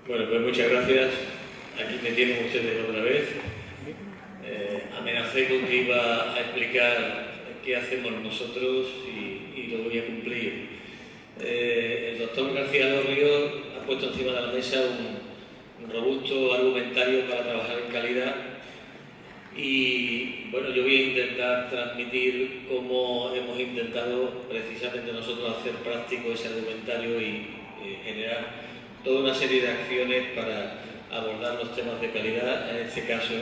Bueno, pues muchas gracias. Aquí me tienen ustedes otra vez. Amenacé con que iba a explicar qué hacemos nosotros y lo voy a cumplir. El doctor García Lorrio ha puesto encima de la mesa un robusto argumentario para trabajar en calidad y bueno, yo voy a intentar transmitir cómo hemos intentado precisamente nosotros hacer práctico ese argumentario y generar toda una serie de acciones para abordar los temas de calidad, en este caso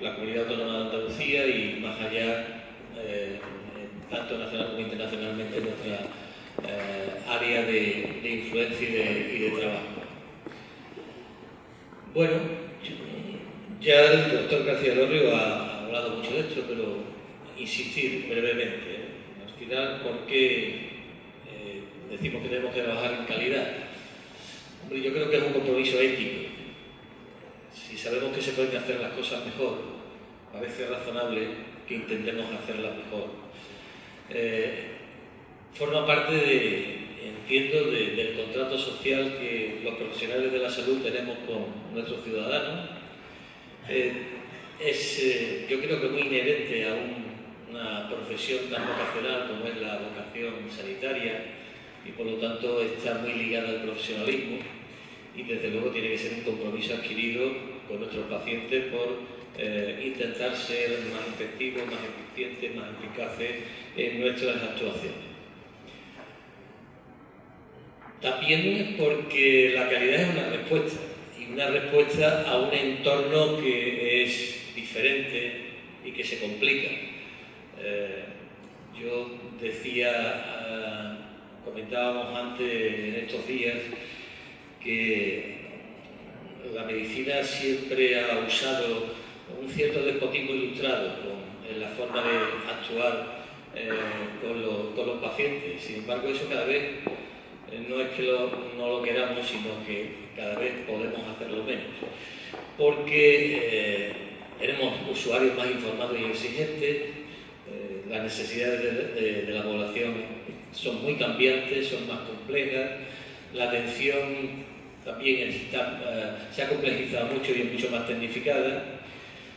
la Comunidad Autónoma de Andalucía y más allá, tanto nacional como internacionalmente, nuestra área de influencia y de trabajo. Bueno, ya el doctor García Lorrio ha hablado mucho de esto, pero insistir brevemente. Al final, ¿por qué decimos que tenemos que trabajar en calidad? Hombre, yo creo que es un compromiso ético. Si sabemos que se pueden hacer las cosas mejor, parece razonable que intentemos hacerlas mejor. Forma parte entiendo, del contrato social que los profesionales de la salud tenemos con nuestros ciudadanos. Yo creo que es muy inherente a una profesión tan vocacional como es la vocación sanitaria y por lo tanto está muy ligada al profesionalismo y desde luego tiene que ser un compromiso adquirido con nuestros pacientes por intentar ser más efectivos, más eficientes, más eficaces en nuestras actuaciones. También porque la calidad es una respuesta, y una respuesta a un entorno que es diferente y que se complica. Yo decía, comentábamos antes en estos días, que la medicina siempre ha usado un cierto despotismo ilustrado en la forma de actuar con los pacientes. Sin embargo, eso cada vez no es que no lo queramos, sino que cada vez podemos hacerlo menos. Porque tenemos usuarios más informados y exigentes, las necesidades de la población son muy cambiantes, son más complejas, la atención también se ha complejizado mucho y es mucho más tecnificada.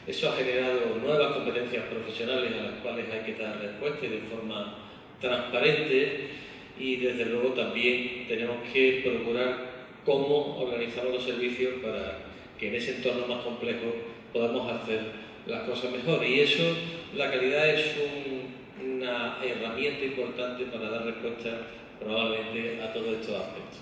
Eso ha generado nuevas competencias profesionales a las cuales hay que dar respuesta y de forma transparente. Y desde luego también tenemos que procurar cómo organizamos los servicios para que en ese entorno más complejo podamos hacer las cosas mejor. Y eso, la calidad es una herramienta importante para dar respuesta probablemente a todos estos aspectos.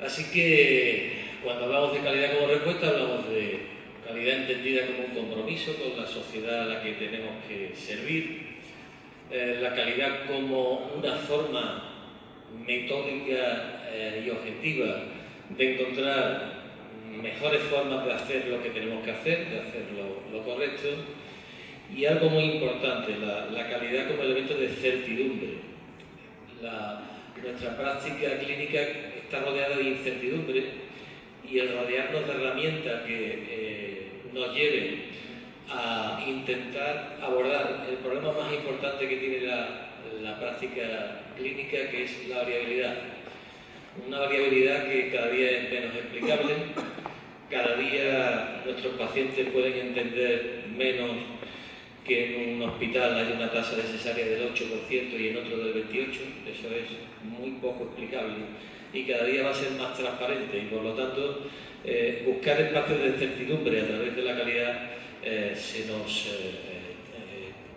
Así que cuando hablamos de calidad como respuesta, hablamos de calidad entendida como un compromiso con la sociedad a la que tenemos que servir. La calidad como una forma metódica y objetiva de encontrar mejores formas de hacer lo que tenemos que hacer, de hacer lo correcto. Y algo muy importante, la calidad como elemento de certidumbre. Nuestra práctica clínica está rodeada de incertidumbre y el rodearnos de herramientas que nos lleven a intentar abordar el problema más importante que tiene la práctica clínica, que es la variabilidad. Una variabilidad que cada día es menos explicable, cada día nuestros pacientes pueden entender menos que en un hospital hay una tasa de cesárea del 8% y en otro del 28%, eso es muy poco explicable y cada día va a ser más transparente y por lo tanto buscar espacios de certidumbre a través de la calidad se nos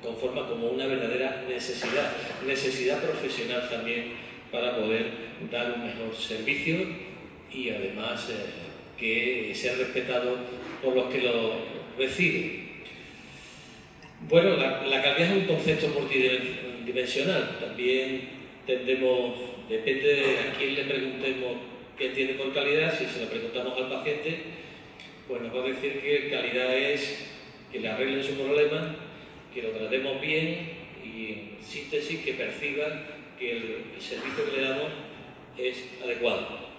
conforma como una verdadera necesidad profesional también para poder dar un mejor servicio y además que sea respetado por los que lo reciben. Bueno, la calidad es un concepto multidimensional. También depende de a quién le preguntemos qué entiende por calidad. Si se lo preguntamos al paciente, pues nos va a decir que calidad es que le arreglen su problema, que lo tratemos bien y, en síntesis, que perciba que el servicio que le damos es adecuado.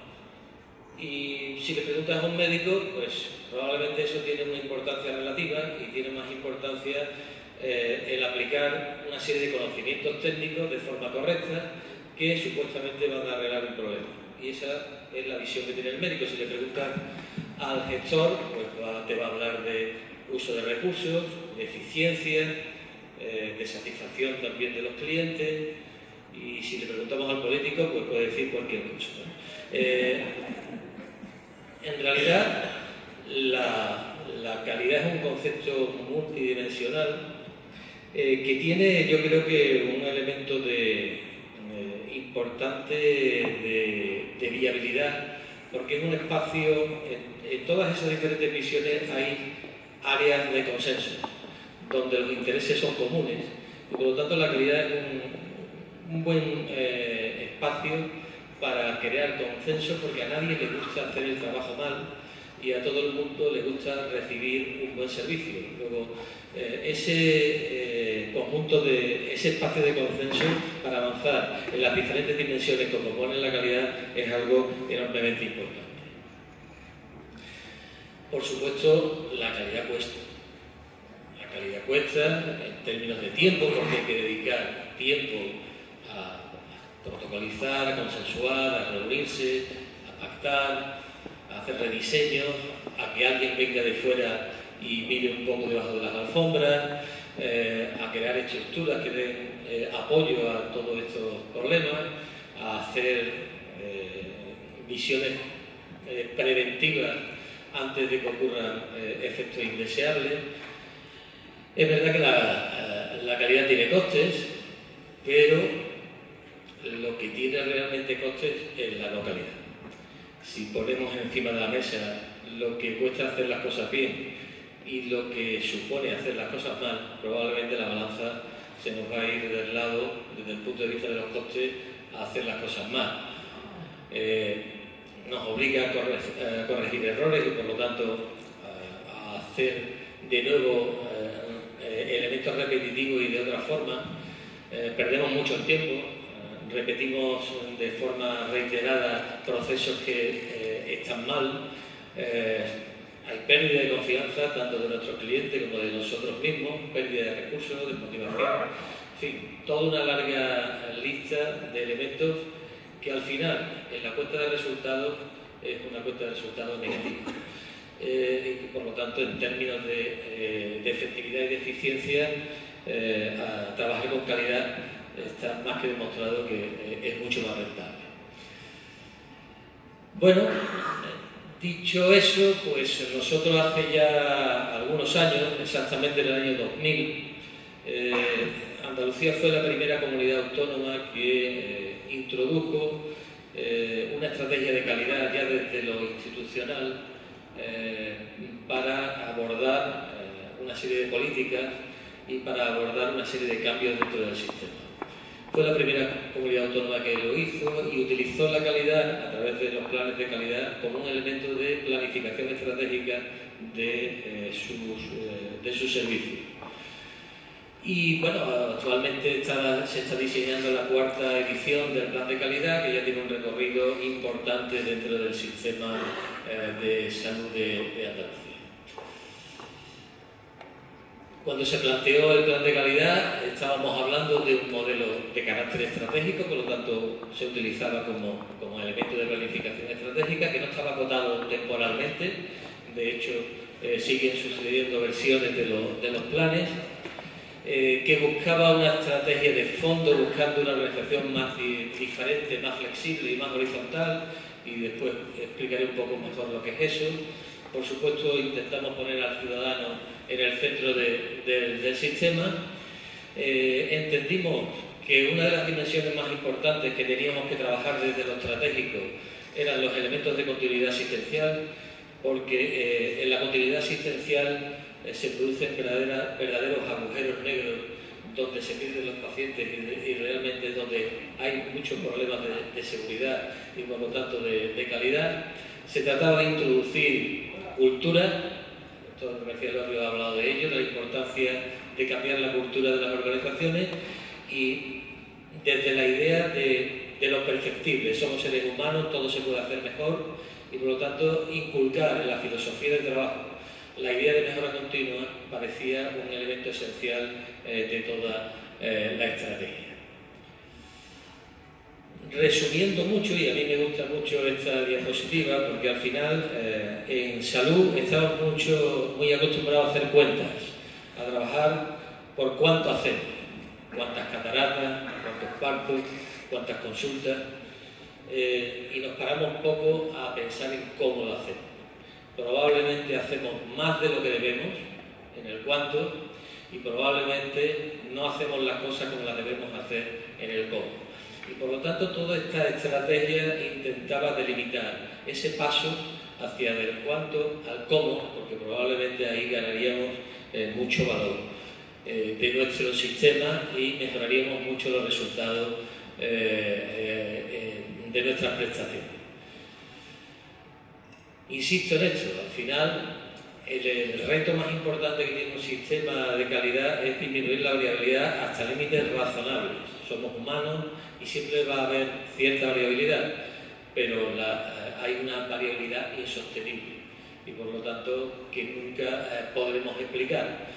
Y si le preguntas a un médico, pues probablemente eso tiene una importancia relativa y tiene más importancia el aplicar una serie de conocimientos técnicos de forma correcta que supuestamente van a arreglar un problema. y esa es la visión que tiene el médico. Si le preguntan al gestor, pues te va a hablar de uso de recursos, de eficiencia, de satisfacción también de los clientes, y si le preguntamos al político, pues puede decir cualquier cosa, ¿no? En realidad, la calidad es un concepto multidimensional que tiene, yo creo que, un elemento importante de viabilidad, porque es un espacio, en todas esas diferentes visiones hay áreas de consenso, donde los intereses son comunes, y por lo tanto la calidad es un buen espacio para crear consenso, porque a nadie le gusta hacer el trabajo mal y a todo el mundo le gusta recibir un buen servicio. Luego, ese espacio de consenso para avanzar en las diferentes dimensiones que componen la calidad es algo enormemente importante. Por supuesto, la calidad cuesta. La calidad cuesta en términos de tiempo, porque hay que dedicar tiempo a protocolizar, a consensuar, a reunirse, a pactar, a hacer rediseños, a que alguien venga de fuera y mire un poco debajo de las alfombras, a crear estructuras que den apoyo a todos estos problemas, a hacer visiones preventivas antes de que ocurran efectos indeseables. Es verdad que la calidad tiene costes, pero lo que tiene realmente costes es la no calidad. Si ponemos encima de la mesa lo que cuesta hacer las cosas bien y lo que supone hacer las cosas mal, probablemente la balanza se nos va a ir del lado, desde el punto de vista de los costes, a hacer las cosas mal. Nos obliga a corregir errores y, por lo tanto, a hacer de nuevo elementos repetitivos y de otra forma. Perdemos mucho el tiempo. Repetimos de forma reiterada procesos que están mal, hay pérdida de confianza tanto de nuestros clientes como de nosotros mismos, pérdida de recursos, de motivación, en fin, toda una larga lista de elementos que al final, en la cuenta de resultados, es una cuenta de resultados negativa. Y por lo tanto, en términos de efectividad y de eficiencia, a trabajar con calidad está más que demostrado que es mucho más rentable. Bueno, dicho eso, pues nosotros hace ya algunos años, exactamente en el año 2000, Andalucía fue la primera comunidad autónoma que introdujo una estrategia de calidad ya desde lo institucional para abordar una serie de políticas y para abordar una serie de cambios dentro del sistema. Fue la primera comunidad autónoma que lo hizo y utilizó la calidad a través de los planes de calidad como un elemento de planificación estratégica de sus servicios. Y bueno, actualmente se está diseñando la cuarta edición del plan de calidad, que ya tiene un recorrido importante dentro del sistema de salud de Andalucía. Cuando se planteó el plan de calidad, estábamos hablando de un modelo de carácter estratégico, por lo tanto se utilizaba como elemento de planificación estratégica, que no estaba acotado temporalmente. De hecho, siguen sucediendo versiones de los planes, que buscaba una estrategia de fondo, buscando una organización más diferente, más flexible y más horizontal, y después explicaré un poco mejor lo que es eso. Por supuesto, intentamos poner al ciudadano en el centro del sistema. Entendimos que una de las dimensiones más importantes que teníamos que trabajar desde lo estratégico eran los elementos de continuidad asistencial, porque en la continuidad asistencial se producen verdaderos agujeros negros donde se pierden los pacientes y realmente es donde hay muchos problemas de seguridad y por lo tanto de calidad. Se trataba de introducir cultura. El doctor García Lorrio ha hablado de ello, de la importancia de cambiar la cultura de las organizaciones y desde la idea de lo perfectible. Somos seres humanos, todo se puede hacer mejor y por lo tanto inculcar en la filosofía del trabajo la idea de mejora continua parecía un elemento esencial de toda la estrategia. resumiendo mucho, y a mí me gusta mucho esta diapositiva, porque al final en salud estamos muy acostumbrados a hacer cuentas, a trabajar por cuánto hacemos, cuántas cataratas, cuántos partos, cuántas consultas, y nos paramos un poco a pensar en cómo lo hacemos. Probablemente hacemos más de lo que debemos en el cuánto, y probablemente no hacemos las cosas como las debemos hacer en el cómo. Y por lo tanto toda esta estrategia intentaba delimitar ese paso hacia del cuánto al cómo, porque probablemente ahí ganaríamos mucho valor de nuestro sistema y mejoraríamos mucho los resultados de nuestras prestaciones. Insisto en esto, al final el reto más importante que tiene un sistema de calidad es disminuir la variabilidad hasta límites razonables. Somos humanos y siempre va a haber cierta variabilidad, pero hay una variabilidad insostenible y por lo tanto que nunca podremos explicar.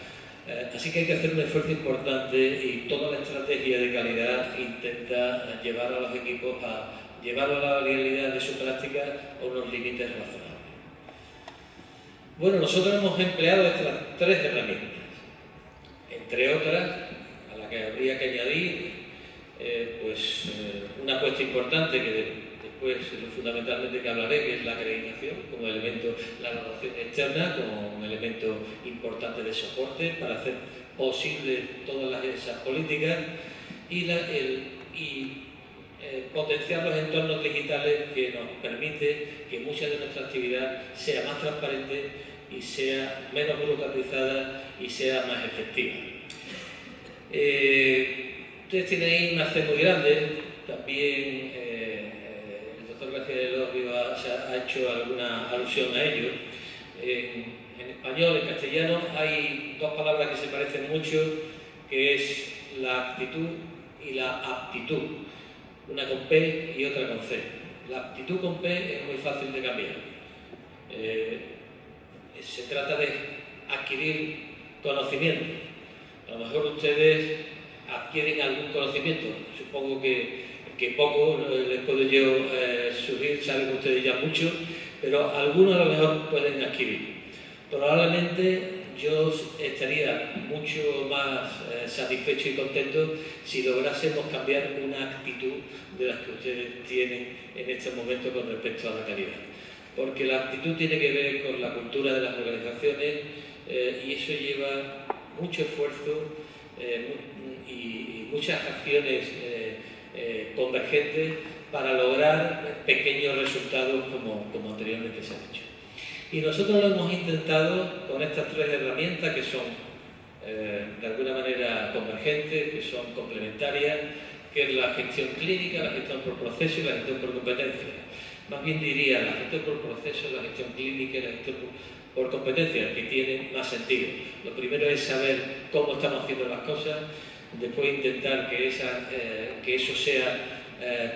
Así que hay que hacer un esfuerzo importante y toda la estrategia de calidad intenta llevar a los equipos a llevar a la variabilidad de su práctica a unos límites razonables. Bueno, nosotros hemos empleado estas 3 herramientas, entre otras, a las que habría que añadir una apuesta importante que después fundamentalmente que hablaré, que es la acreditación como elemento, la evaluación externa como un elemento importante de soporte para hacer posible todas esas políticas y potenciar los entornos digitales que nos permite que mucha de nuestra actividad sea más transparente y sea menos burocratizada y sea más efectiva. Ustedes tienen ahí una C muy grande, también el doctor García de Elorrio ha hecho alguna alusión a ello. En español, en castellano, hay 2 palabras que se parecen mucho, que es la actitud y la aptitud. Una con P y otra con C. La aptitud con P es muy fácil de cambiar. Se trata de adquirir conocimiento. A lo mejor ustedes adquieren algún conocimiento, supongo que poco les puedo yo sugerir, saben ustedes ya mucho, pero algunos a lo mejor pueden adquirir. Probablemente yo estaría mucho más satisfecho y contento si lográsemos cambiar una actitud de las que ustedes tienen en este momento con respecto a la calidad. Porque la actitud tiene que ver con la cultura de las organizaciones y eso lleva mucho esfuerzo y muchas acciones convergentes para lograr pequeños resultados como anteriormente se ha dicho. Y nosotros lo hemos intentado con estas 3 herramientas que son de alguna manera convergentes, que son complementarias, que es la gestión clínica, la gestión por proceso y la gestión por competencia. Más bien diría la gestión por proceso, la gestión clínica y la gestión por competencia, que tiene más sentido. Lo primero es saber cómo estamos haciendo las cosas, después intentar que eso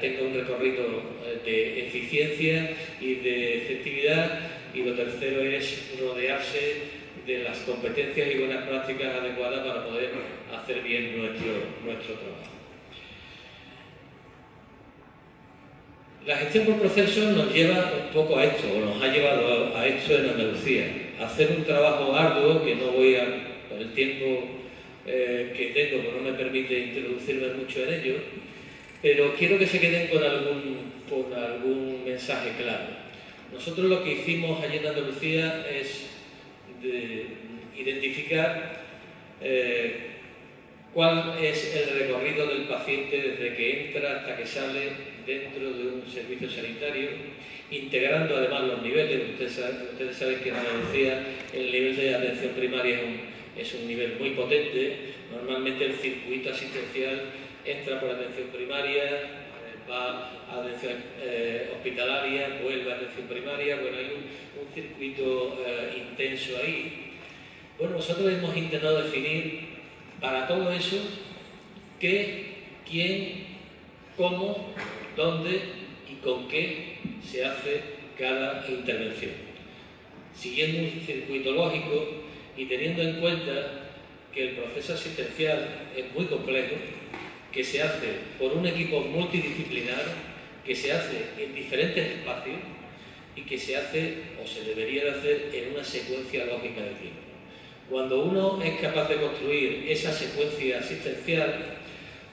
tenga un recorrido de eficiencia y de efectividad, y lo tercero es rodearse de las competencias y buenas prácticas adecuadas para poder hacer bien nuestro trabajo. La gestión por procesos nos lleva un poco a esto, o nos ha llevado a esto en Andalucía, a hacer un trabajo arduo que no voy con el tiempo que tengo, que no me permite introducirme mucho en ello, pero quiero que se queden con algún mensaje claro. Nosotros lo que hicimos allí en Andalucía es identificar cuál es el recorrido del paciente desde que entra hasta que sale dentro de un servicio sanitario, integrando además los niveles. Ustedes saben que en Andalucía el nivel de atención primaria es un nivel muy potente. Normalmente el circuito asistencial entra por atención primaria, va a atención hospitalaria, vuelve a atención primaria. Bueno, hay un circuito intenso ahí. Bueno, nosotros hemos intentado definir para todo eso qué, quién, cómo, dónde y con qué se hace cada intervención, siguiendo un circuito lógico y teniendo en cuenta que el proceso asistencial es muy complejo, que se hace por un equipo multidisciplinar que se hace en diferentes espacios y que se hace o se debería de hacer en una secuencia lógica de tiempo. Cuando uno es capaz de construir esa secuencia asistencial,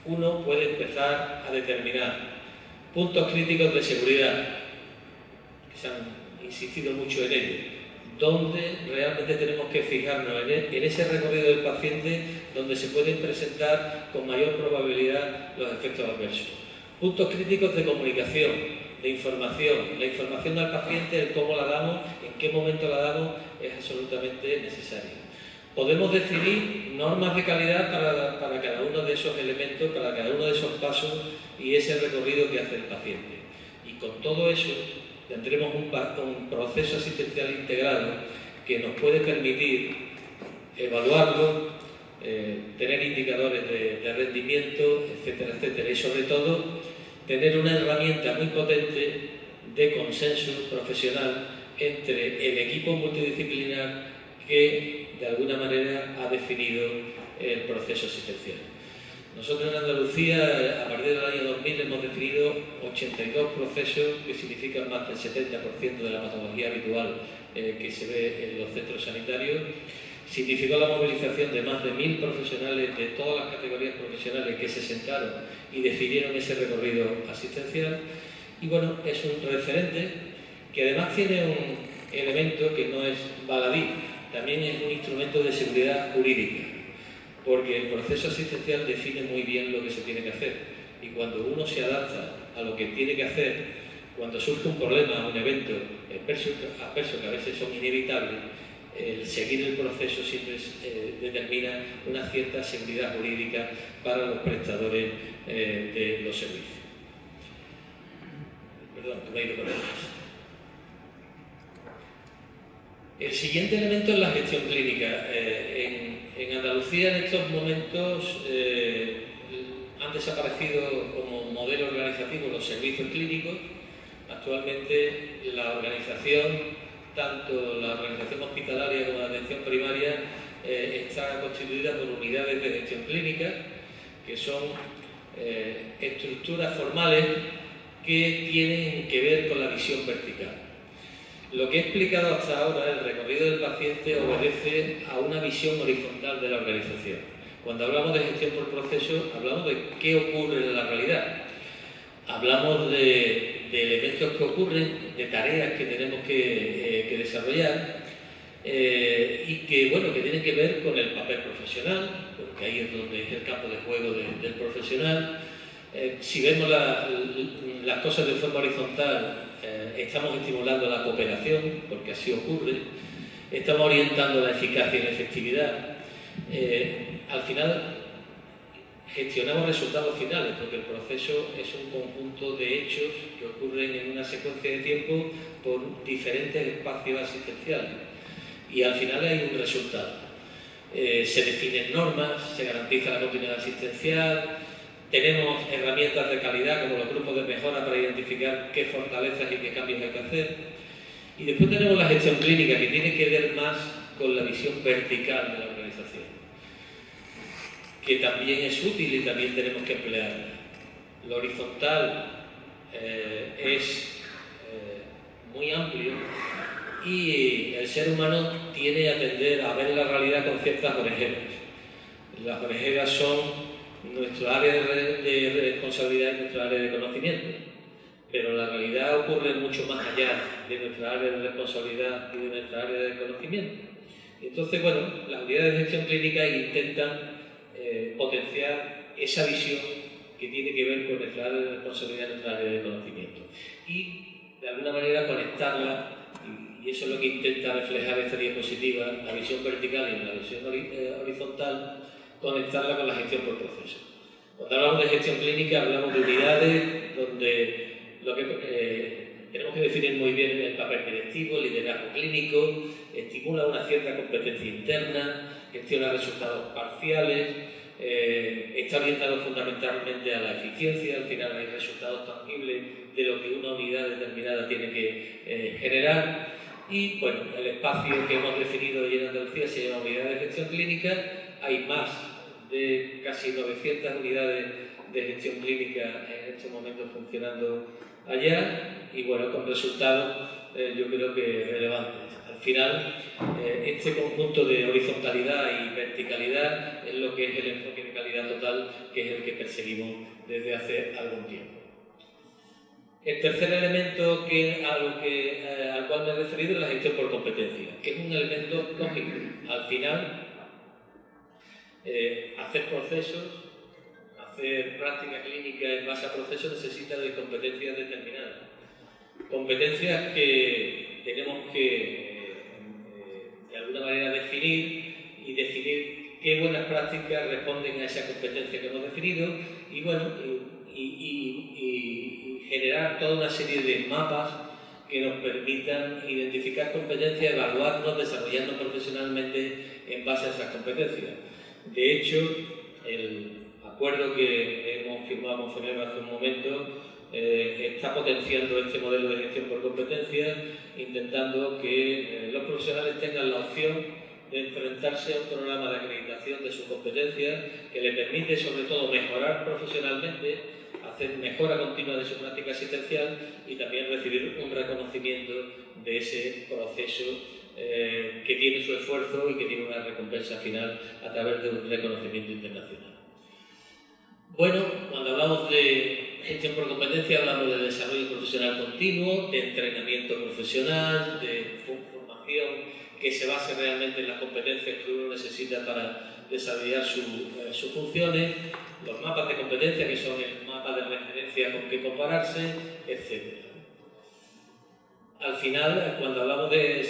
uno puede empezar a determinar puntos críticos de seguridad, que se han insistido mucho en ello, donde realmente tenemos que fijarnos en ese recorrido del paciente donde se pueden presentar con mayor probabilidad los efectos adversos. Puntos críticos de comunicación, de información. La información al paciente, el cómo la damos, en qué momento la damos, es absolutamente necesario. Podemos definir normas de calidad para cada uno de esos elementos, para cada uno de esos pasos y ese recorrido que hace el paciente. Y con todo eso tendremos un proceso asistencial integrado que nos puede permitir evaluarlo, tener indicadores de rendimiento, etcétera, etcétera. Y sobre todo, tener una herramienta muy potente de consenso profesional entre el equipo multidisciplinar que de alguna manera ha definido el proceso asistencial. Nosotros en Andalucía, a partir del año 2000, hemos definido 82 procesos que significan más del 70% de la patología habitual que se ve en los centros sanitarios. Significó la movilización de más de 1000 profesionales de todas las categorías profesionales que se sentaron y definieron ese recorrido asistencial. Y bueno, es un referente que además tiene un elemento que no es baladí, también es un instrumento de seguridad jurídica, porque el proceso asistencial define muy bien lo que se tiene que hacer y cuando uno se adapta a lo que tiene que hacer, cuando surge un problema, un evento adverso que a veces son inevitables, el seguir el proceso siempre determina una cierta seguridad jurídica para los prestadores de los servicios. Perdón, que me he ido con el más. El siguiente elemento es la gestión clínica. En Andalucía en estos momentos han desaparecido como modelo organizativo los servicios clínicos. Actualmente la organización, tanto la organización hospitalaria como la atención primaria, está constituida por unidades de gestión clínica, que son estructuras formales que tienen que ver con la visión vertical. Lo que he explicado hasta ahora, el recorrido del paciente, obedece a una visión horizontal de la organización. Cuando hablamos de gestión por proceso, hablamos de qué ocurre en la realidad. Hablamos de elementos que ocurren, de tareas que tenemos que desarrollar y que, bueno, que tienen que ver con el papel profesional, porque ahí es donde es el campo de juego del profesional. Si vemos las cosas de forma horizontal, estamos estimulando la cooperación, porque así ocurre, estamos orientando la eficacia y la efectividad. Al final gestionamos resultados finales, porque el proceso es un conjunto de hechos que ocurren en una secuencia de tiempo por diferentes espacios asistenciales y al final hay un resultado. Se definen normas, se garantiza la continuidad asistencial. Tenemos herramientas de calidad como los grupos de mejora para identificar qué fortalezas y qué cambios hay que hacer. Y después tenemos la gestión clínica, que tiene que ver más con la visión vertical de la organización, que también es útil y también tenemos que emplearla. Lo horizontal es muy amplio y el ser humano tiene a tender a ver la realidad con ciertas orejeras. Las orejeras son nuestro área de responsabilidad y nuestra área de conocimiento, pero la realidad ocurre mucho más allá de nuestra área de responsabilidad y de nuestra área de conocimiento. Entonces, bueno, las unidades de gestión clínica intentan potenciar esa visión que tiene que ver con nuestra área de responsabilidad y nuestra área de conocimiento y de alguna manera conectarla, y eso es lo que intenta reflejar esta diapositiva, la visión vertical y la visión horizontal, conectarla con la gestión por proceso. Cuando hablamos de gestión clínica hablamos de unidades donde lo que tenemos que definir muy bien el papel directivo, el liderazgo clínico, estimula una cierta competencia interna, gestiona resultados parciales, está orientado fundamentalmente a la eficiencia, al final hay resultados tangibles de lo que una unidad determinada tiene que generar. Y bueno, el espacio que hemos definido hoy en Andalucía se llama unidad de gestión clínica. Hay más de casi 900 unidades de gestión clínica en este momento funcionando allá y bueno, con resultados yo creo que relevantes. Al final, este conjunto de horizontalidad y verticalidad es lo que es el enfoque de calidad total, que es el que perseguimos desde hace algún tiempo. El tercer elemento al cual me he referido es la gestión por competencia, que es un elemento lógico. Al final, hacer procesos, hacer práctica clínica en base a procesos necesita de competencias determinadas. Competencias que tenemos que, de alguna manera, definir y definir qué buenas prácticas responden a esa competencia que hemos definido y, bueno, y generar toda una serie de mapas que nos permitan identificar competencias, evaluarnos, desarrollarnos profesionalmente en base a esas competencias. De hecho, el acuerdo que hemos firmado con FENER hace un momento está potenciando este modelo de gestión por competencias, intentando que los profesionales tengan la opción de enfrentarse a un programa de acreditación de sus competencias que le permite, sobre todo, mejorar profesionalmente, hacer mejora continua de su práctica asistencial y también recibir un reconocimiento de ese proceso que tiene su esfuerzo y que tiene una recompensa final a través de un reconocimiento internacional. Bueno, cuando hablamos de gestión por competencia hablamos de desarrollo profesional continuo, de entrenamiento profesional, de formación que se base realmente en las competencias que uno necesita para desarrollar sus funciones, los mapas de competencia que son el mapa de referencia con que compararse, etc. Al final, cuando hablamos de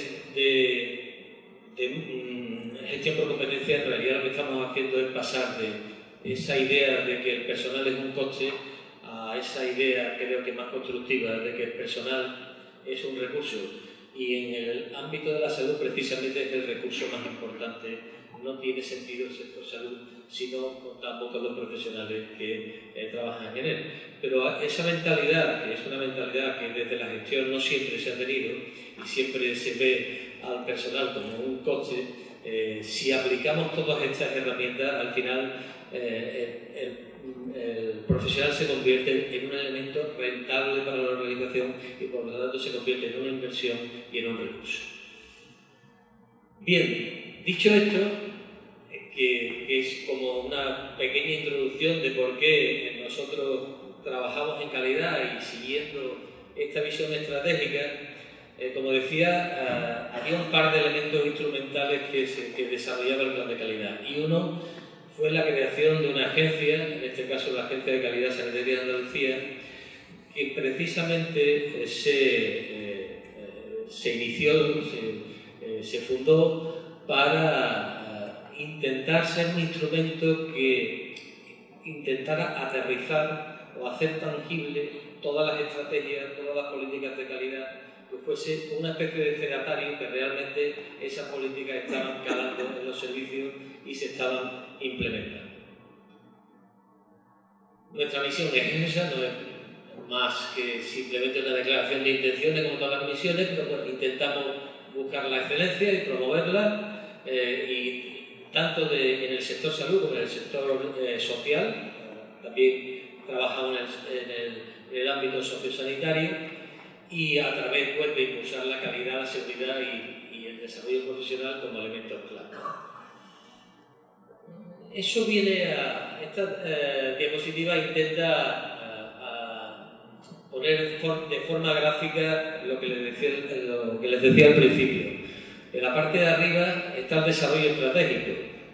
gestión por competencia, en realidad lo que estamos haciendo es pasar de esa idea de que el personal es un coste a esa idea, creo que más constructiva, de que el personal es un recurso y en el ámbito de la salud precisamente es el recurso más importante. No tiene sentido el sector salud si no contamos con los profesionales que trabajan en él. Pero esa mentalidad, que es una mentalidad que desde la gestión no siempre se ha tenido y siempre se ve al personal como un coste, si aplicamos todas estas herramientas, al final el profesional se convierte en un elemento rentable para la organización y por lo tanto se convierte en una inversión y en un recurso. Bien, dicho esto, que es como una pequeña introducción de por qué nosotros trabajamos en calidad y siguiendo esta visión estratégica, como decía, había un par de elementos instrumentales que desarrollaba el plan de calidad y uno fue la creación de una agencia, en este caso la Agencia de Calidad Sanitaria de Andalucía, que precisamente se inició, se fundó para intentar ser un instrumento que intentara aterrizar o hacer tangible todas las estrategias, todas las políticas de calidad, que fuese una especie de cedatario que realmente esas políticas estaban calando en los servicios y se estaban implementando. Nuestra misión es esa, no es más que simplemente una declaración de intenciones como todas las misiones, pero bueno, intentamos buscar la excelencia y promoverla, y tanto en el sector salud como en el sector social. También trabajamos en el ámbito sociosanitario y a través pues, de impulsar la calidad, la seguridad y el desarrollo profesional como elementos clave. Eso viene a... Esta diapositiva intenta poner de forma gráfica lo que les decía al principio. En la parte de arriba está el desarrollo estratégico,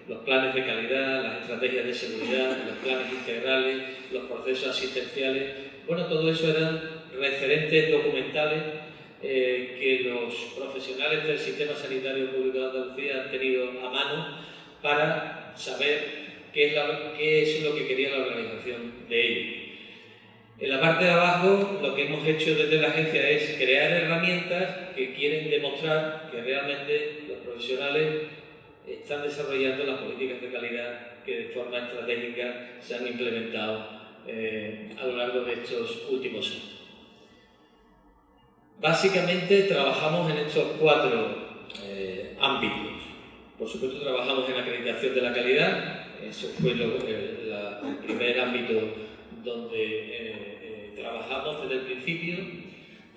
los planes de calidad, las estrategias de seguridad, los planes integrales, los procesos asistenciales. Bueno, todo eso eran referentes documentales que los profesionales del sistema sanitario público de Andalucía han tenido a mano para saber qué es lo que quería la organización de ellos. En la parte de abajo, lo que hemos hecho desde la agencia es crear herramientas que quieren demostrar que realmente los profesionales están desarrollando las políticas de calidad que de forma estratégica se han implementado a lo largo de estos últimos años. Básicamente trabajamos en estos 4 ámbitos. Por supuesto trabajamos en acreditación de la calidad, eso fue el primer ámbito donde trabajamos desde el principio,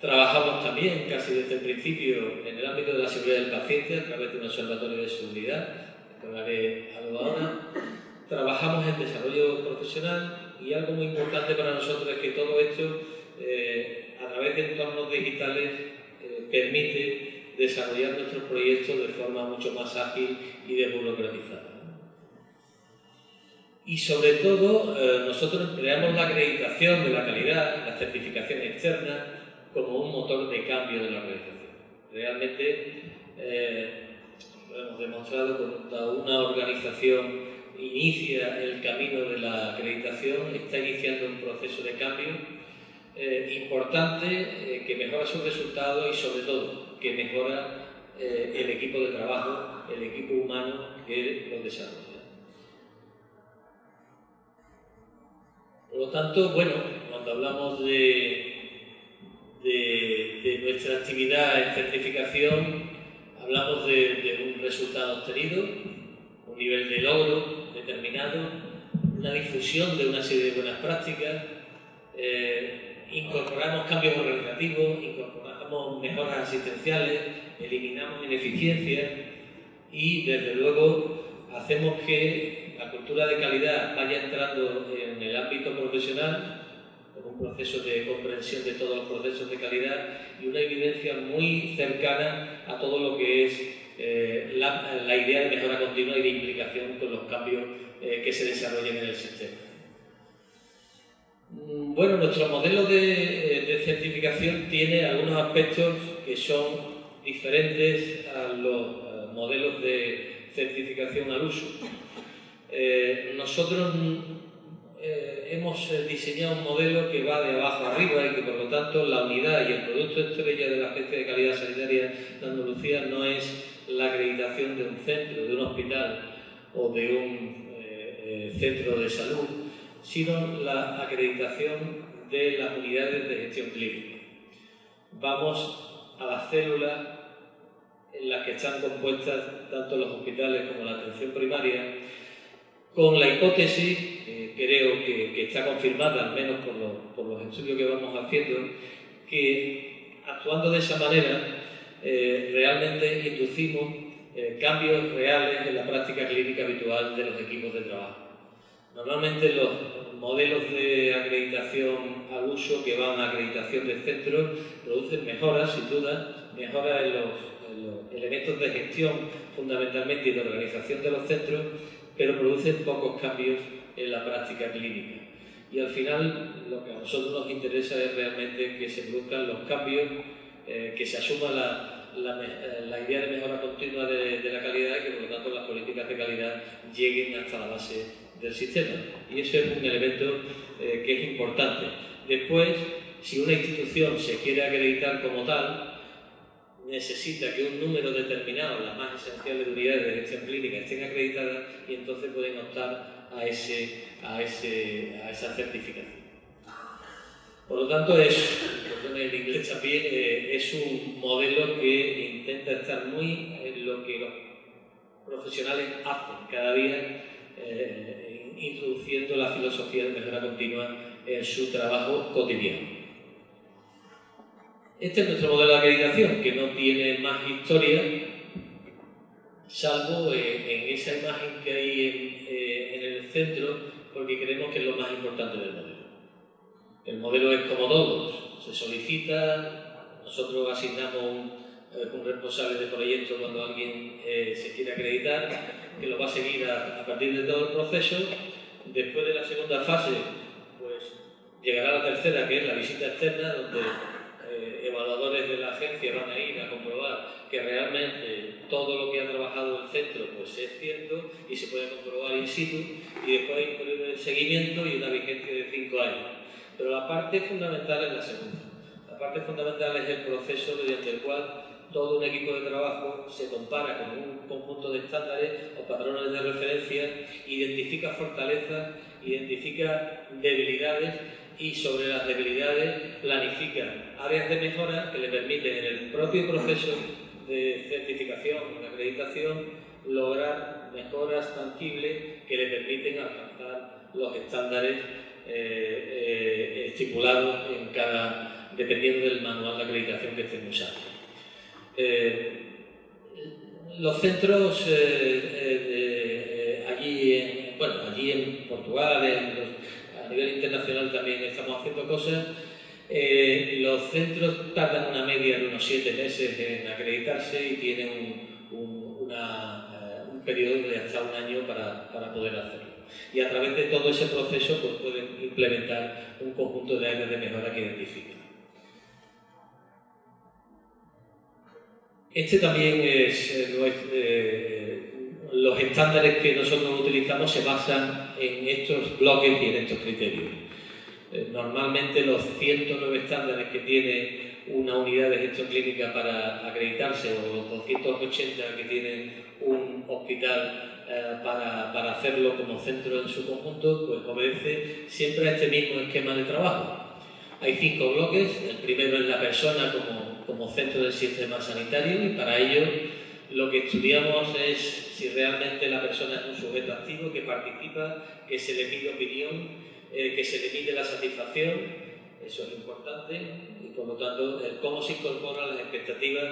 trabajamos también casi desde el principio en el ámbito de la seguridad del paciente a través de un observatorio de seguridad, que hablaré algo ahora. Trabajamos en desarrollo profesional y algo muy importante para nosotros es que todo esto, a través de entornos digitales, permite desarrollar nuestros proyectos de forma mucho más ágil y desburocratizada. Y sobre todo, nosotros empleamos la acreditación de la calidad, la certificación externa, como un motor de cambio de la organización. Realmente lo hemos demostrado cuando una organización inicia el camino de la acreditación, está iniciando un proceso de cambio importante que mejora sus resultados y sobre todo que mejora el equipo de trabajo, el equipo humano que lo desarrolla. Por lo tanto, bueno, cuando hablamos de nuestra actividad en certificación, hablamos de un resultado obtenido, un nivel de logro determinado, una difusión de una serie de buenas prácticas, incorporamos cambios organizativos, incorporamos mejoras asistenciales, eliminamos ineficiencias y, desde luego, hacemos que la cultura de calidad vaya entrando en el ámbito profesional con un proceso de comprensión de todos los procesos de calidad y una evidencia muy cercana a todo lo que es la idea de mejora continua y de implicación con los cambios que se desarrollen en el sistema. Bueno, nuestro modelo de certificación tiene algunos aspectos que son diferentes a los modelos de certificación al uso. Nosotros hemos diseñado un modelo que va de abajo arriba y que, por lo tanto, la unidad y el producto estrella de la Agencia de Calidad Sanitaria de Andalucía no es la acreditación de un centro, de un hospital o de un centro de salud, sino la acreditación de las unidades de gestión clínica. Vamos a las células en las que están compuestas tanto los hospitales como la atención primaria, con la hipótesis, creo que está confirmada, al menos por los estudios que vamos haciendo, que actuando de esa manera realmente inducimos cambios reales en la práctica clínica habitual de los equipos de trabajo. Normalmente los modelos de acreditación al uso que van a acreditación de centros producen mejoras, sin duda, mejoras en los elementos de gestión fundamentalmente y de organización de los centros, pero producen pocos cambios en la práctica clínica. Y al final lo que a nosotros nos interesa es realmente que se produzcan los cambios, que se asuma la idea de mejora continua de la calidad y que por lo tanto las políticas de calidad lleguen hasta la base del sistema. Y eso es un elemento que es importante. Después, si una institución se quiere acreditar como tal, necesita que un número determinado, las más esenciales de unidades de gestión clínica, estén acreditadas y entonces pueden optar a esa certificación. Por lo tanto, en el inglés también, es un modelo que intenta estar muy en lo que los profesionales hacen cada día, introduciendo la filosofía de mejora continua en su trabajo cotidiano. Este es nuestro modelo de acreditación, que no tiene más historia, salvo en esa imagen que hay en el centro, porque creemos que es lo más importante del modelo. El modelo es como todos, se solicita, nosotros asignamos un responsable de proyecto cuando alguien se quiere acreditar, que lo va a seguir a partir de todo el proceso. Después de la segunda fase, pues llegará la tercera, que es la visita externa, donde evaluadores de la agencia van a ir a comprobar que realmente todo lo que ha trabajado el centro pues es cierto y se puede comprobar in situ, y después hay un periodo de seguimiento y una vigencia de 5 años. Pero la parte fundamental es la segunda. La parte fundamental es el proceso mediante el cual todo un equipo de trabajo se compara con un conjunto de estándares o patrones de referencia, identifica fortalezas, identifica debilidades y sobre las debilidades planifica áreas de mejora que le permiten en el propio proceso de certificación o de acreditación lograr mejoras tangibles que le permiten alcanzar los estándares estipulados dependiendo del manual de acreditación que estén usando. Los centros allí en Portugal, a nivel internacional también estamos haciendo cosas. Los centros tardan una media de unos 7 meses en acreditarse y tienen un periodo de hasta un año para poder hacerlo. Y a través de todo ese proceso pues, pueden implementar un conjunto de áreas de mejora que identifican. Este también es los estándares que nosotros utilizamos se basan en estos bloques y en estos criterios. Normalmente los 109 estándares que tiene una unidad de gestión clínica para acreditarse o los 280 que tiene un hospital para hacerlo como centro en su conjunto, pues obedece siempre a este mismo esquema de trabajo. Hay 5 bloques, el primero es la persona como centro del sistema sanitario y para ello lo que estudiamos es si realmente la persona es un sujeto activo que participa, que se le pide opinión, que se le pide la satisfacción, eso es importante, y por lo tanto el cómo se incorporan las expectativas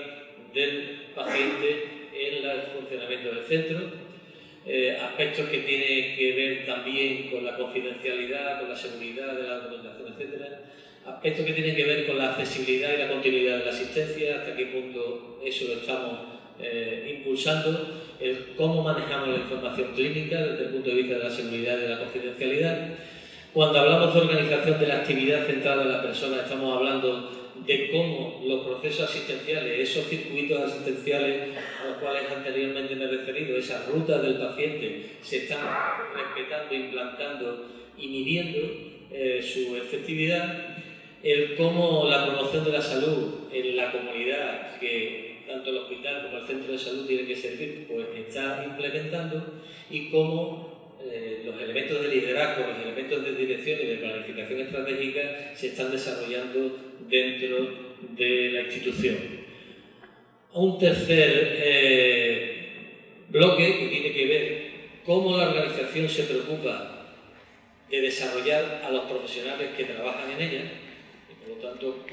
del paciente en el funcionamiento del centro, aspectos que tienen que ver también con la confidencialidad, con la seguridad de la documentación, etc. Aspectos que tienen que ver con la accesibilidad y la continuidad de la asistencia, hasta qué punto eso lo estamos impulsando, el cómo manejamos la información clínica desde el punto de vista de la seguridad y de la confidencialidad. Cuando hablamos de organización de la actividad centrada en la persona, estamos hablando de cómo los procesos asistenciales, esos circuitos asistenciales a los cuales anteriormente me he referido, esas rutas del paciente, se están respetando, implantando y midiendo su efectividad, el cómo la promoción de la salud en la comunidad, que tanto el hospital como el centro de salud tienen que servir, pues está implementando, y cómo los elementos de liderazgo, los elementos de dirección y de planificación estratégica se están desarrollando dentro de la institución. Un tercer bloque que tiene que ver cómo la organización se preocupa de desarrollar a los profesionales que trabajan en ella, y por lo tanto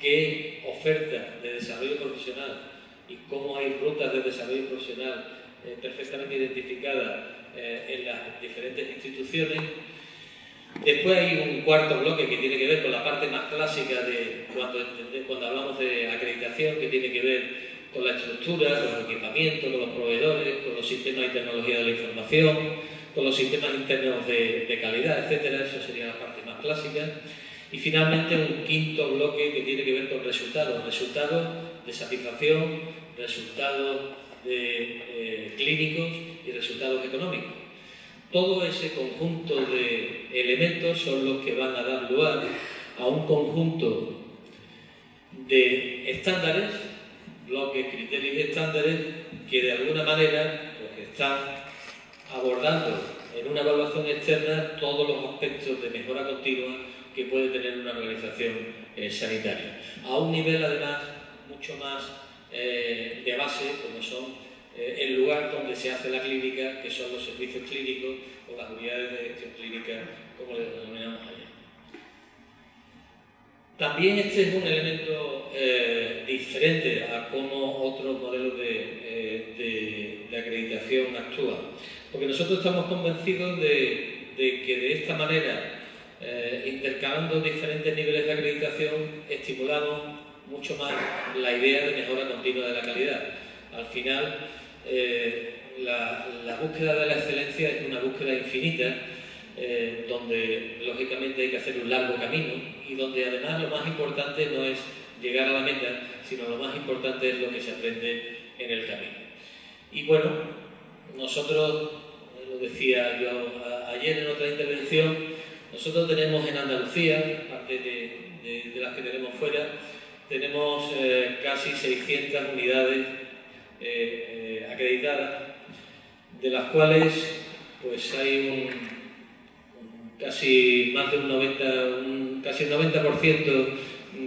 qué ofertas de desarrollo profesional y cómo hay rutas de desarrollo profesional perfectamente identificadas en las diferentes instituciones. Después hay un cuarto bloque que tiene que ver con la parte más clásica de cuando hablamos de acreditación, que tiene que ver con la estructura, con los equipamientos, con los proveedores, con los sistemas y tecnología de la información, con los sistemas internos de calidad, etc. Eso sería la parte más clásica. Y finalmente un quinto bloque que tiene que ver con resultados de satisfacción, resultados clínicos y resultados económicos. Todo ese conjunto de elementos son los que van a dar lugar a un conjunto de estándares, bloques, criterios y estándares que de alguna manera pues, están abordando en una evaluación externa todos los aspectos de mejora continua que puede tener una organización sanitaria. A un nivel además mucho más de base, como son el lugar donde se hace la clínica, que son los servicios clínicos o las unidades de gestión clínica, como les denominamos allá. También este es un elemento diferente a cómo otros modelos de acreditación actúan, porque nosotros estamos convencidos de que de esta manera, intercalando diferentes niveles de acreditación, estimulamos mucho más la idea de mejora continua de la calidad. Al final, la búsqueda de la excelencia es una búsqueda infinita, donde lógicamente hay que hacer un largo camino y donde además lo más importante no es llegar a la meta, sino lo más importante es lo que se aprende en el camino. Y bueno, nosotros, lo decía yo ayer en otra intervención, nosotros tenemos en Andalucía, aparte de las que tenemos fuera, tenemos casi 600 unidades acreditadas, de las cuales pues hay casi un 90%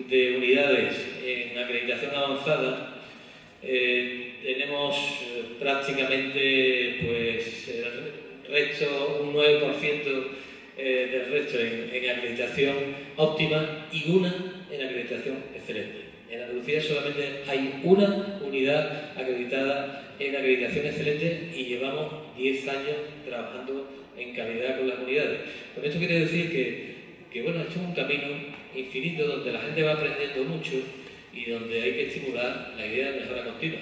de unidades en acreditación avanzada, tenemos prácticamente pues, el resto, un 9% del resto en acreditación óptima y una en acreditación excelente. En Andalucía solamente hay una unidad acreditada en acreditación excelente y llevamos 10 años trabajando en calidad con las unidades. Con esto quiere decir que bueno, esto es un camino infinito donde la gente va aprendiendo mucho y donde hay que estimular la idea de mejora continua.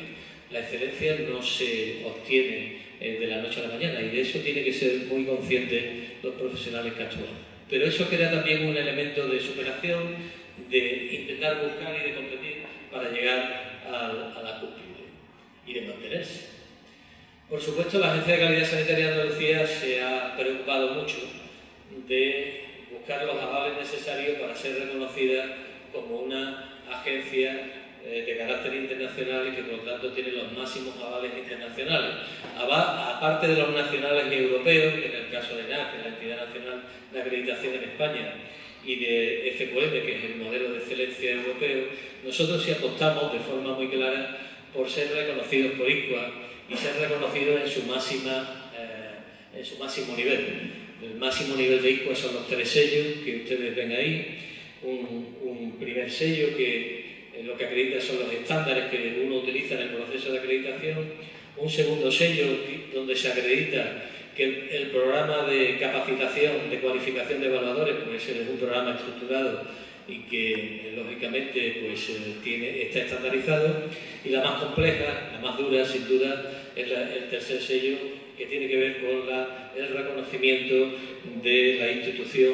La excelencia no se obtiene de la noche a la mañana y de eso tiene que ser muy conscientes los profesionales que actúan. Pero eso crea también un elemento de superación, de intentar buscar y de competir para llegar a la cúspide y de mantenerse. Por supuesto, la Agencia de Calidad Sanitaria de Andalucía se ha preocupado mucho de buscar los avales necesarios para ser reconocida como una agencia de carácter internacional y que por lo tanto tiene los máximos avales internacionales. Aparte de los nacionales y europeos, que en el caso de NAC, la Entidad Nacional de Acreditación en España, y de FQM, que es el modelo de excelencia europeo, nosotros sí apostamos de forma muy clara por ser reconocidos por ICUA y ser reconocidos en su máximo nivel. El máximo nivel de ICUA son los 3 sellos que ustedes ven ahí, un primer sello que lo que acredita son los estándares que uno utiliza en el proceso de acreditación, un segundo sello donde se acredita que el programa de capacitación, de cualificación de evaluadores, pues es un programa estructurado y que lógicamente pues, está estandarizado, y la más compleja, la más dura sin duda, es el tercer sello, que tiene que ver con el reconocimiento de la institución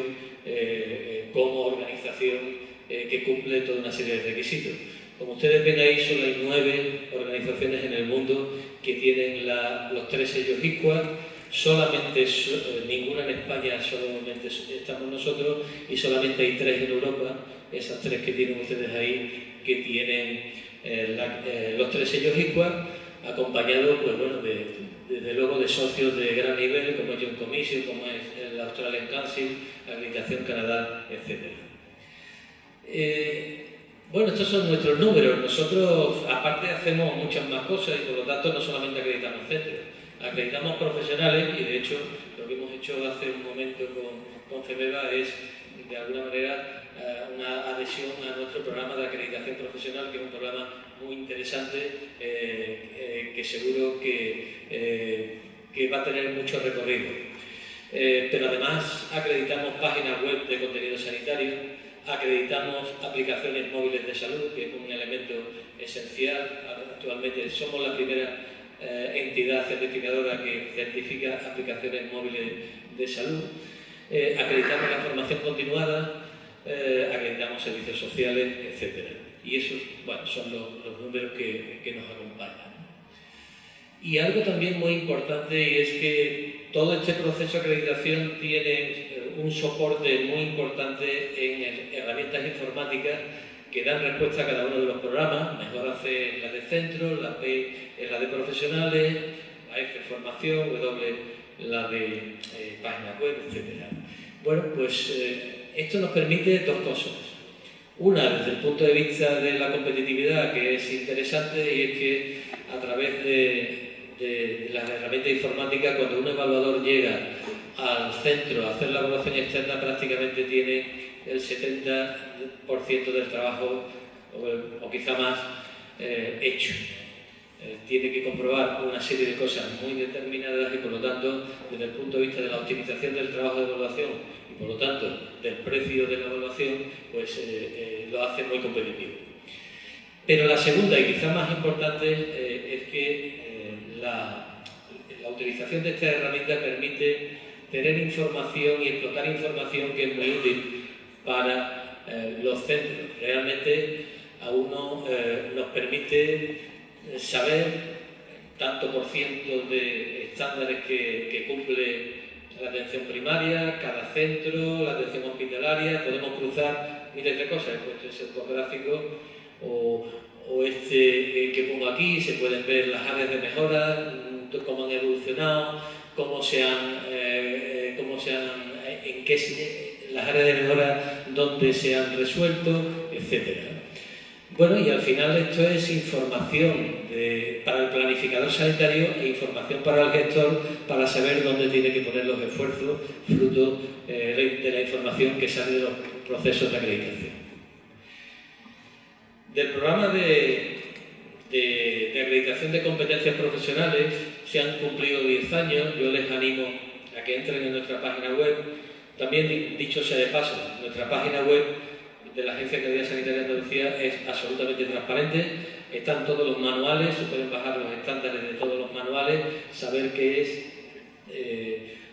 como organización que cumple toda una serie de requisitos. Como ustedes ven ahí, solo hay 9 organizaciones en el mundo que tienen los 3 sellos ICUA, solamente ninguna en España, solamente estamos nosotros, y solamente hay 3 en Europa, esas 3 que tienen ustedes ahí, que tienen los 3 sellos ICUA, acompañados, pues bueno, desde luego de socios de gran nivel, como John Commission, como es el Australian Council, Acreditación Canadá, etc. Bueno, estos son nuestros números. Nosotros, aparte, hacemos muchas más cosas y por lo tanto no solamente acreditamos centros, acreditamos profesionales y de hecho lo que hemos hecho hace un momento con FEMEVA es de alguna manera una adhesión a nuestro programa de acreditación profesional, que es un programa muy interesante que seguro que va a tener mucho recorrido. Pero además acreditamos páginas web de contenido sanitario, acreditamos aplicaciones móviles de salud, que es un elemento esencial. Actualmente somos la primera entidad certificadora que certifica aplicaciones móviles de salud. Acreditamos la formación continuada, acreditamos servicios sociales, etc. Y esos, bueno, son los números que nos acompañan. Y algo también muy importante, y es que todo este proceso de acreditación tiene un soporte muy importante en herramientas informáticas que dan respuesta a cada uno de los programas. Mejor hace la de centro, la P es la de profesionales, la F formación, W la de página web, etc. Bueno, pues esto nos permite 2 cosas. Una, desde el punto de vista de la competitividad, que es interesante, y es que a través de las herramientas informáticas, cuando un evaluador llega al centro a hacer la evaluación externa, prácticamente tiene el 70% del trabajo, o quizá más, hecho. Tiene que comprobar una serie de cosas muy determinadas y, por lo tanto, desde el punto de vista de la optimización del trabajo de evaluación y, por lo tanto, del precio de la evaluación, pues lo hace muy competitivo. Pero la segunda, y quizá más importante, es que la utilización de esta herramienta permite tener información y explotar información que es muy útil para los centros. Realmente a uno nos permite saber tanto por ciento de estándares que cumple la atención primaria, cada centro, la atención hospitalaria. Podemos cruzar miles de cosas, este es el gráfico o este que pongo aquí. Se pueden ver las áreas de mejora, cómo han evolucionado, las áreas de mejora donde se han resuelto, etc. Bueno, y al final esto es información para el planificador sanitario e información para el gestor para saber dónde tiene que poner los esfuerzos fruto de la información que sale de los procesos de acreditación. Del programa de acreditación de competencias profesionales se han cumplido 10 años. Yo les animo a que entren en nuestra página web. También, dicho sea de paso, nuestra página web de la Agencia de Calidad Sanitaria de Andalucía es absolutamente transparente. Están todos los manuales, se pueden bajar los estándares de todos los manuales, saber qué es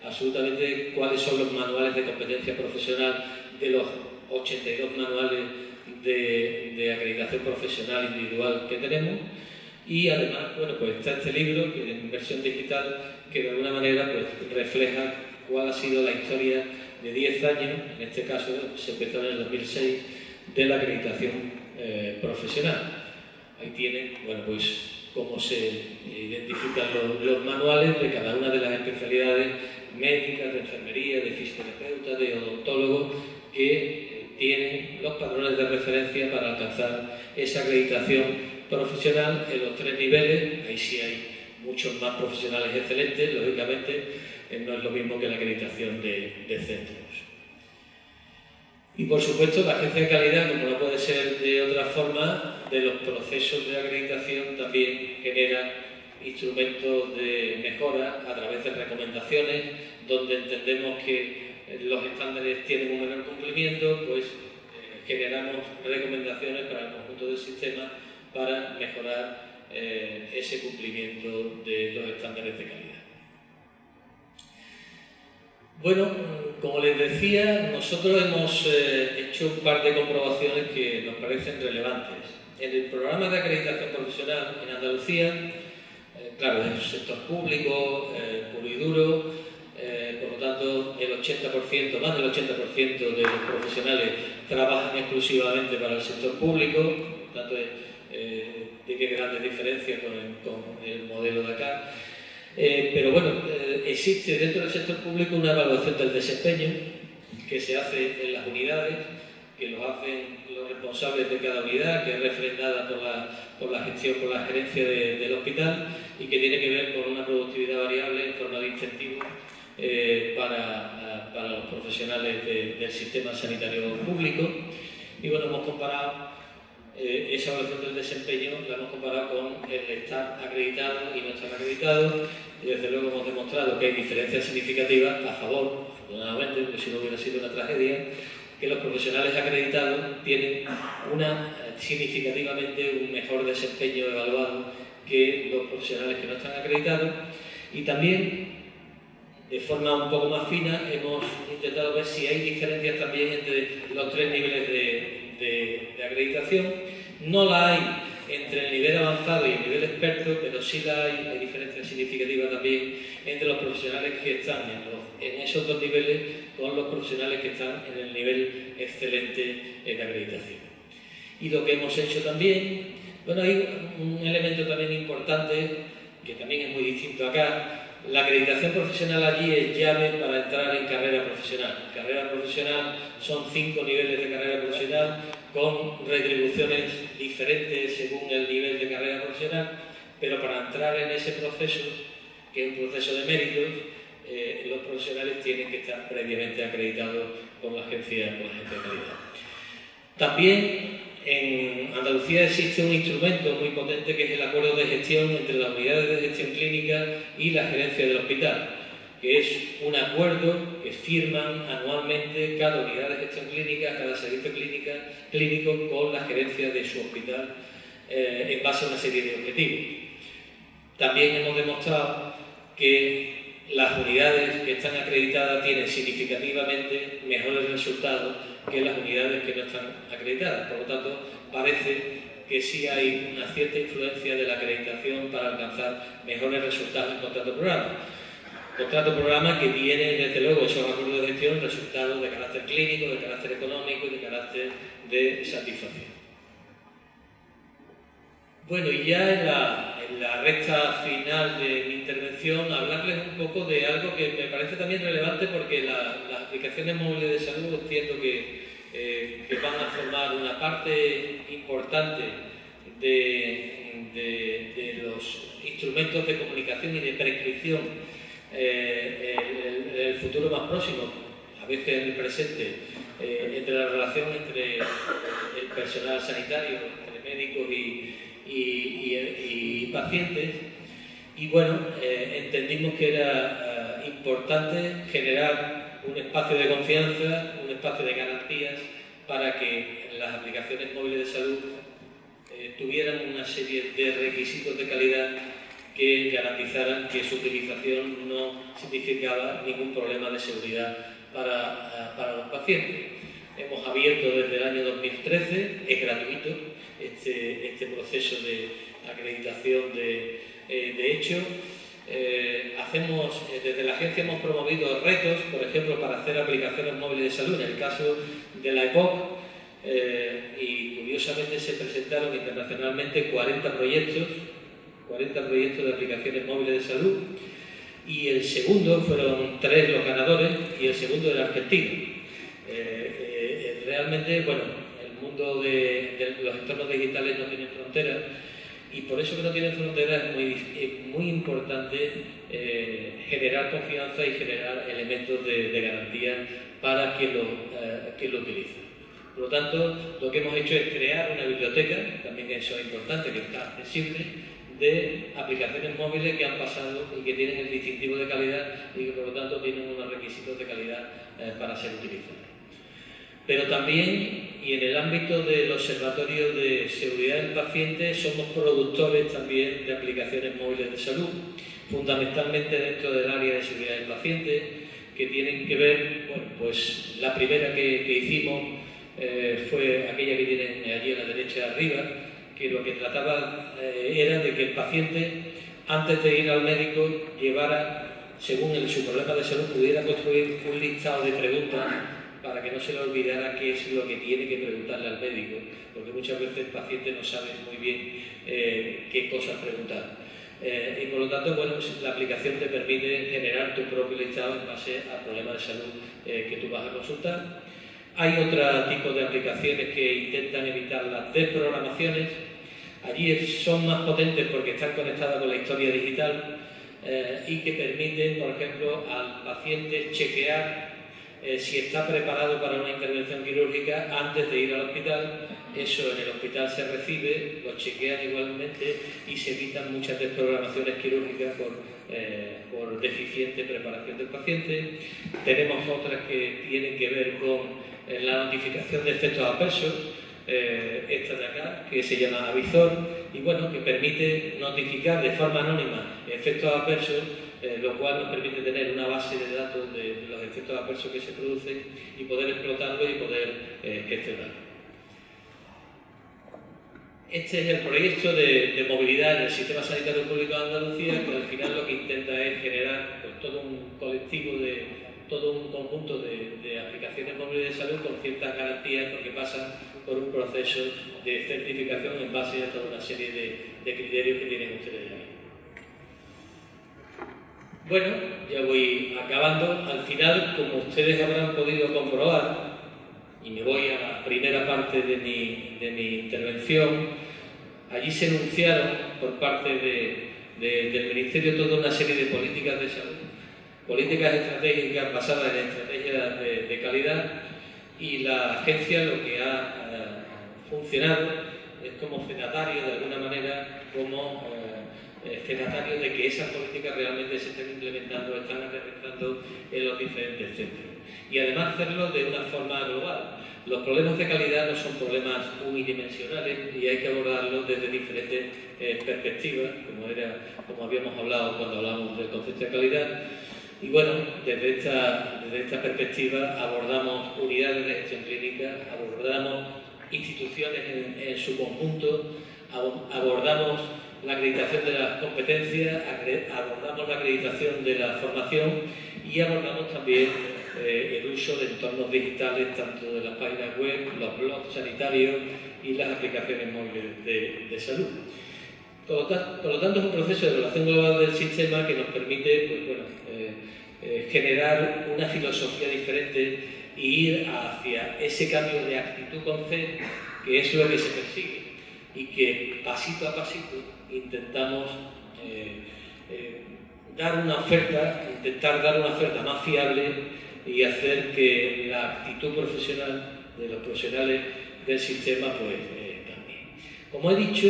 absolutamente cuáles son los manuales de competencia profesional de los 82 manuales de acreditación profesional individual que tenemos. Y además, bueno, pues está este libro que en versión digital que de alguna manera pues refleja cuál ha sido la historia de 10 años, en este caso se empezó en el 2006, de la acreditación profesional. Ahí tienen, bueno, pues cómo se identifican los manuales de cada una de las especialidades médicas, de enfermería, de fisioterapeuta, de odontólogo, que tienen los patrones de referencia para alcanzar esa acreditación profesional en los 3 niveles. Ahí sí hay muchos más profesionales excelentes, lógicamente no es lo mismo que la acreditación de centros. Y por supuesto la agencia de calidad, como no puede ser de otra forma, de los procesos de acreditación también genera instrumentos de mejora a través de recomendaciones, donde entendemos que los estándares tienen un menor cumplimiento, pues generamos recomendaciones para el conjunto del sistema para mejorar ese cumplimiento de los estándares de calidad. Bueno, como les decía, nosotros hemos hecho un par de comprobaciones que nos parecen relevantes. En el programa de acreditación profesional en Andalucía, claro, es un sector público, puro y duro, por lo tanto, el 80%, más del 80% de los profesionales trabajan exclusivamente para el sector público, por lo tanto, tiene grandes diferencias con el modelo de acá. Pero bueno, existe dentro del sector público una evaluación del desempeño que se hace en las unidades, que lo hacen los responsables de cada unidad, que es refrendada por la gestión, por la gerencia del hospital y que tiene que ver con una productividad variable en forma de incentivo para los profesionales del sistema sanitario público. Y bueno, hemos comparado esa evaluación del desempeño, la hemos comparado con el estar acreditado y no estar acreditado, y desde luego hemos demostrado que hay diferencias significativas a favor, afortunadamente, porque si no hubiera sido una tragedia, que los profesionales acreditados tienen significativamente un mejor desempeño evaluado que los profesionales que no están acreditados. Y también, de forma un poco más fina, hemos intentado ver si hay diferencias también entre los 3 niveles de acreditación. No la hay entre el nivel avanzado y el nivel experto, pero sí la hay diferencias significativas también entre los profesionales que están en esos 2 niveles con los profesionales que están en el nivel excelente de acreditación. Y lo que hemos hecho también, bueno, hay un elemento también importante que también es muy distinto acá. La acreditación profesional allí es llave para entrar en carrera profesional. Carrera profesional son 5 niveles de carrera profesional con retribuciones diferentes según el nivel de carrera profesional, pero para entrar en ese proceso, que es un proceso de méritos, los profesionales tienen que estar previamente acreditados por la agencia de calidad. También en Andalucía existe un instrumento muy potente que es el acuerdo de gestión entre las unidades de gestión clínica y la gerencia del hospital, que es un acuerdo que firman anualmente cada unidad de gestión clínica, cada servicio clínico con la gerencia de su hospital en base a una serie de objetivos. También hemos demostrado que las unidades que están acreditadas tienen significativamente mejores resultados que las unidades que no están acreditadas. Por lo tanto, parece que sí hay una cierta influencia de la acreditación para alcanzar mejores resultados en contrato programa. Contrato programa que tiene, desde luego, esos acuerdos de gestión, resultados de carácter clínico, de carácter económico y de carácter de satisfacción. Bueno, y ya en la recta final de mi intervención, hablarles un poco de algo que me parece también relevante porque las aplicaciones móviles de salud entiendo que que van a formar una parte importante de los instrumentos de comunicación y de prescripción en el futuro más próximo, a veces en el presente, entre la relación entre el personal sanitario, entre médicos y pacientes. Y bueno, entendimos que era importante generar un espacio de confianza, un espacio de garantías para que las aplicaciones móviles de salud tuvieran una serie de requisitos de calidad que garantizaran que su utilización no significaba ningún problema de seguridad para los pacientes. Hemos abierto desde el año 2013, es gratuito este proceso de acreditación. De hecho, desde la agencia hemos promovido retos, por ejemplo, para hacer aplicaciones móviles de salud, en el caso de la EPOC, y curiosamente se presentaron internacionalmente 40 proyectos de aplicaciones móviles de salud, y el segundo, fueron 3 los ganadores, y el segundo era argentino. Realmente, bueno, el mundo de los entornos digitales no tiene fronteras, y por eso que no tienen fronteras es muy importante generar confianza y generar elementos de garantía para que lo utilicen. Por lo tanto, lo que hemos hecho es crear una biblioteca, también eso es importante, que está accesible, de aplicaciones móviles que han pasado y que tienen el distintivo de calidad y que por lo tanto tienen unos requisitos de calidad para ser utilizados. Pero también, y en el ámbito del Observatorio de Seguridad del Paciente, somos productores también de aplicaciones móviles de salud, fundamentalmente dentro del área de seguridad del paciente, que tienen que ver, bueno, pues la primera que hicimos fue aquella que tienen allí a la derecha arriba, que lo que trataba era de que el paciente, antes de ir al médico, llevara, según su problema de salud, pudiera construir un listado de preguntas para que no se le olvidara qué es lo que tiene que preguntarle al médico, porque muchas veces el paciente no sabe muy bien qué cosas preguntar. Y por lo tanto, bueno, pues la aplicación te permite generar tu propio listado en base al problema de salud que tú vas a consultar. Hay otro tipo de aplicaciones que intentan evitar las desprogramaciones. Allí son más potentes porque están conectadas con la historia digital y que permiten, por ejemplo, al paciente chequear si está preparado para una intervención quirúrgica antes de ir al hospital. Eso en el hospital se recibe, lo chequean igualmente y se evitan muchas desprogramaciones quirúrgicas por deficiente preparación del paciente. Tenemos otras que tienen que ver con la notificación de efectos adversos, esta de acá, que se llama Avisor, y bueno, que permite notificar de forma anónima efectos adversos, lo cual nos permite tener una base de datos de los efectos adversos que se producen y poder explotarlo y poder gestionarlo. Este es el proyecto de movilidad en el Sistema Sanitario Público de Andalucía, que al final lo que intenta es generar pues, todo un colectivo todo un conjunto de aplicaciones móviles de salud con ciertas garantías, porque pasan por un proceso de certificación en base a toda una serie de criterios que tienen ustedes ahí. Bueno, ya voy acabando. Al final, como ustedes habrán podido comprobar, y me voy a la primera parte de mi intervención, allí se enunciaron por parte del Ministerio toda una serie de políticas de salud, políticas estratégicas basadas en estrategias de calidad, y la agencia lo que ha funcionado es como fedatario, de alguna manera, como fedatario de que esas políticas realmente se estén implementando, están aterrizando en los diferentes centros. Y además hacerlo de una forma global. Los problemas de calidad no son problemas unidimensionales y hay que abordarlos desde diferentes perspectivas, como habíamos hablado cuando hablamos del concepto de calidad. Y bueno, desde esta perspectiva abordamos unidades de gestión clínica, abordamos instituciones en su conjunto, abordamos la acreditación de las competencias, abordamos la acreditación de la formación y abordamos también el uso de entornos digitales, tanto de las páginas web, los blogs sanitarios y las aplicaciones móviles de salud. Por lo tanto, es un proceso de evaluación global del sistema que nos permite pues, bueno, generar una filosofía diferente y ir hacia ese cambio de actitud con C, que es lo que se persigue y que pasito a pasito intentamos intentar dar una oferta más fiable y hacer que la actitud profesional de los profesionales del sistema pues cambie. Como he dicho,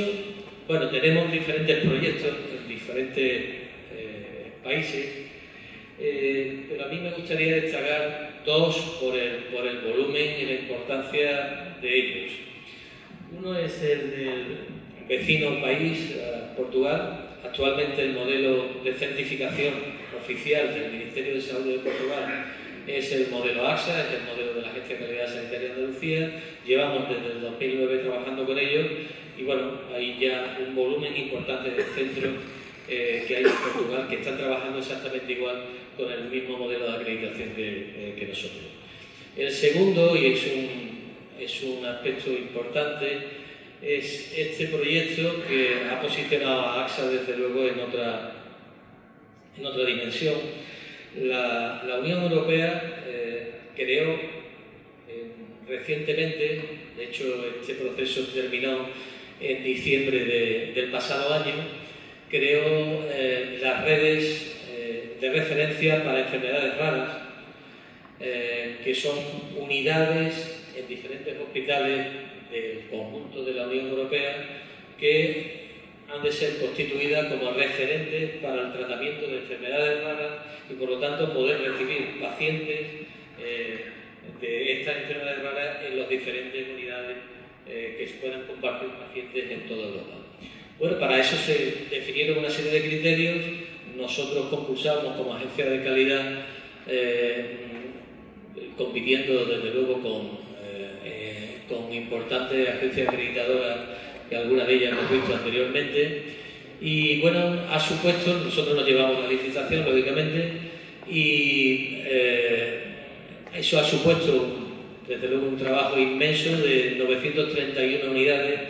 bueno, tenemos diferentes proyectos en diferentes países, pero a mí me gustaría destacar dos por el volumen y la importancia de ellos. Uno es el del vecino país, Portugal. Actualmente el modelo de certificación oficial del Ministerio de Salud de Portugal es el modelo AXA, es el modelo de la Agencia de Calidad Sanitaria de Andalucía. Llevamos desde el 2009 trabajando con ellos y bueno, hay ya un volumen importante de centros que hay en Portugal que están trabajando exactamente igual con el mismo modelo de acreditación que nosotros. El segundo, y es un aspecto importante, es este proyecto que ha posicionado a AXA desde luego en otra dimensión. La Unión Europea creó recientemente, de hecho este proceso terminó en diciembre del pasado año, creó las redes de referencia para enfermedades raras, que son unidades en diferentes hospitales del conjunto de la Unión Europea que han de ser constituidas como referentes para el tratamiento de enfermedades raras y por lo tanto poder recibir pacientes de estas enfermedades raras en las diferentes unidades que se puedan compartir pacientes en toda Europa. Bueno, para eso se definieron una serie de criterios. Nosotros concursamos como agencia de calidad compitiendo desde luego con importantes agencias acreditadoras, que algunas de ellas hemos visto anteriormente, y bueno, ha supuesto, nosotros nos llevamos la licitación lógicamente, y eso ha supuesto desde luego un trabajo inmenso de 931 unidades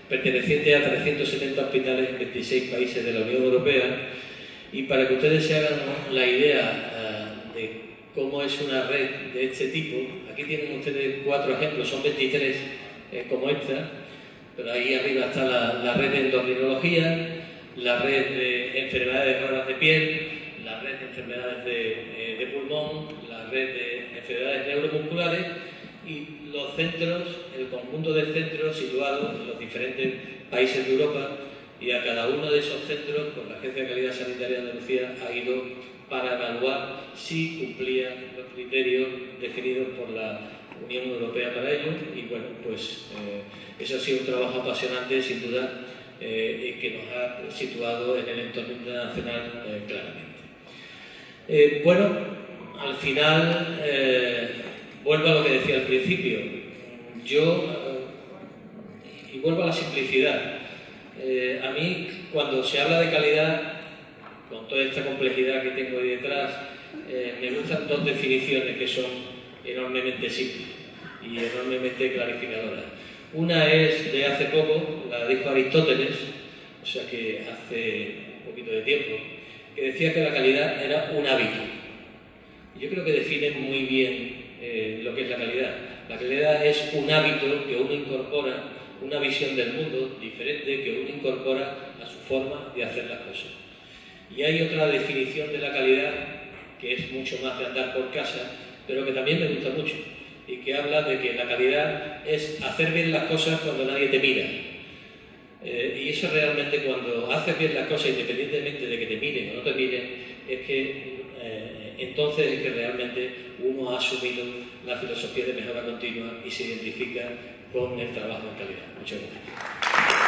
pertenecientes a 370 hospitales en 26 países de la Unión Europea. Y para que ustedes se hagan la idea de cómo es una red de este tipo, aquí tienen ustedes 4 ejemplos, son 23 como esta, pero ahí arriba está la red de endocrinología, la red de enfermedades raras de piel, la red de enfermedades de pulmón, la red de enfermedades neuromusculares y los centros, el conjunto de centros situados en los diferentes países de Europa, y a cada uno de esos centros, pues la Agencia de Calidad Sanitaria de Andalucía ha ido para evaluar si cumplían los criterios definidos por la Unión Europea para ello, y bueno, pues eso ha sido un trabajo apasionante, sin duda, que nos ha situado en el entorno internacional claramente. Bueno, al final, vuelvo a lo que decía al principio, y vuelvo a la simplicidad. A mí, cuando se habla de calidad, con toda esta complejidad que tengo ahí detrás, me gustan 2 definiciones que son enormemente simples y enormemente clarificadoras. Una es de hace poco, la dijo Aristóteles, o sea que hace un poquito de tiempo, que decía que la calidad era un hábito. Yo creo que define muy bien lo que es la calidad. La calidad es un hábito que uno incorpora, una visión del mundo diferente que uno incorpora a su forma de hacer las cosas. Y hay otra definición de la calidad que es mucho más de andar por casa, pero que también me gusta mucho, y que habla de que la calidad es hacer bien las cosas cuando nadie te mira. Y eso realmente, cuando haces bien las cosas independientemente de que te miren o no te miren, es que entonces es que realmente uno ha asumido la filosofía de mejora continua y se identifica con el trabajo en calidad. Muchas gracias.